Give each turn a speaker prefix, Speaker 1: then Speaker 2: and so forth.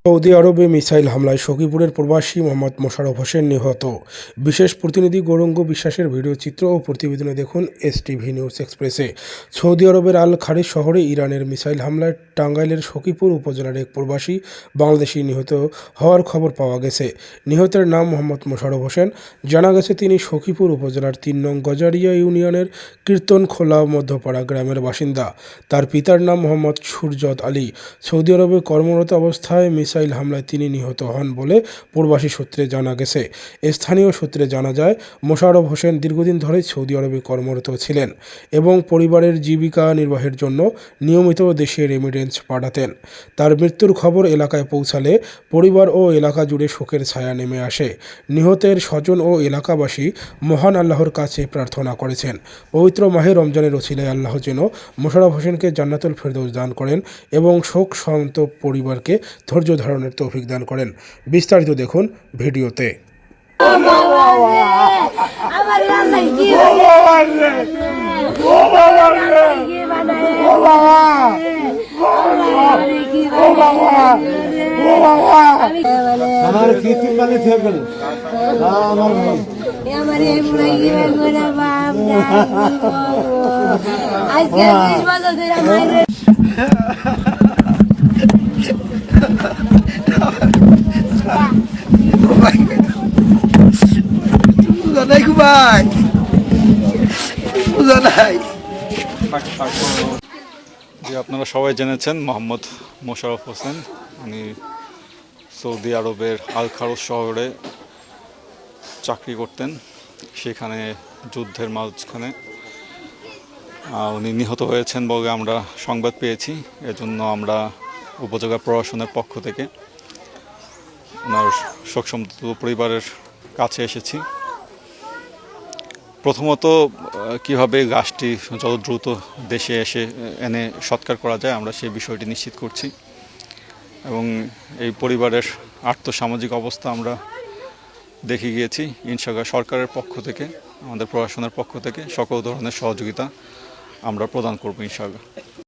Speaker 1: Saudi আরবে missile হামলায় সখীপুরের প্রবাসী মোহাম্মদ মোশাররফ হোসেন নিহত। বিশেষ প্রতিনিধি গৌরাঙ্গ বিশ্বাসের ভিডিও চিত্র ও প্রতিবেদনে দেখুন এসটিভি নিউজ এক্সপ্রেসে। সৌদি আরবের আল খারিজ শহরে ইরানের মিসাইল হামলায় টাঙ্গাইলের সখীপুর উপজেলার এক প্রবাসী বাংলাদেশি নিহত হওয়ার খবর পাওয়া গেছে। নিহতের নাম মোহাম্মদ মোশাররফ হোসেন। জানা গেছে তিনি সখীপুর উপজেলার ৩ নং গজারিয়া ইউনিয়নের কীর্তনখোলা মধ্যপাড়া গ্রামের বাসিন্দা। তার পিতার নাম মোহাম্মদ সুরজত আলী। সৌদি আরবে কর্মরত অবস্থায় মিসাইল হামলায় তিনি নিহত হন বলে প্রবাসী সূত্রে জানা গেছে। স্থানীয় সূত্রে জানা যায়, মোশাররফ হোসেন দীর্ঘদিন ধরেই সৌদি আরবে কর্মরত ছিলেন এবং পরিবারের জীবিকা নির্বাহের জন্য নিয়মিত দেশে রেমিটেন্স পাঠাতেন। তার মৃত্যুর খবর এলাকায় পৌঁছালে পরিবার ও এলাকা জুড়ে শোকের ছায়া নেমে আসে। নিহতের স্বজন ও এলাকাবাসী মহান আল্লাহর কাছে প্রার্থনা করেছেন, পবিত্র মাহে রমজানের ওসিলায় আল্লাহ যেন মোশাররফ হোসেনকে জান্নাতুল ফেরদৌস দান করেন এবং শোক সন্তপ্ত পরিবারকে ধৈর্য ধারণের তৌফিক দান করেন। বিস্তারিত দেখুন ভিডিওতে।
Speaker 2: আপনারা সবাই জেনেছেন মোহাম্মদ মোশাররফ হোসেন। উনি সৌদি আরবের আল খারজ শহরে চাকরি করতেন। সেখানে যুদ্ধের মাঝখানে উনি নিহত হয়েছেন বলে আমরা সংবাদ পেয়েছি। এজন্য আমরা উপজেলা প্রশাসনের পক্ষ থেকে ওনার শোকসন্তপ্ত পরিবারের কাছে এসেছি। প্রথমত কিভাবে লাশটি যত দ্রুত দেশে এনে সৎকার করা যায় আমরা সেই বিষয়টি নিশ্চিত করছি এবং এই পরিবারের আর্থসামাজিক অবস্থা আমরা দেখে গিয়েছি। ইনশাআল্লাহ সরকারের পক্ষ থেকে, আমাদের প্রশাসনের পক্ষ থেকে সকল ধরনের সহযোগিতা আমরা প্রদান করব ইনশাআল্লাহ।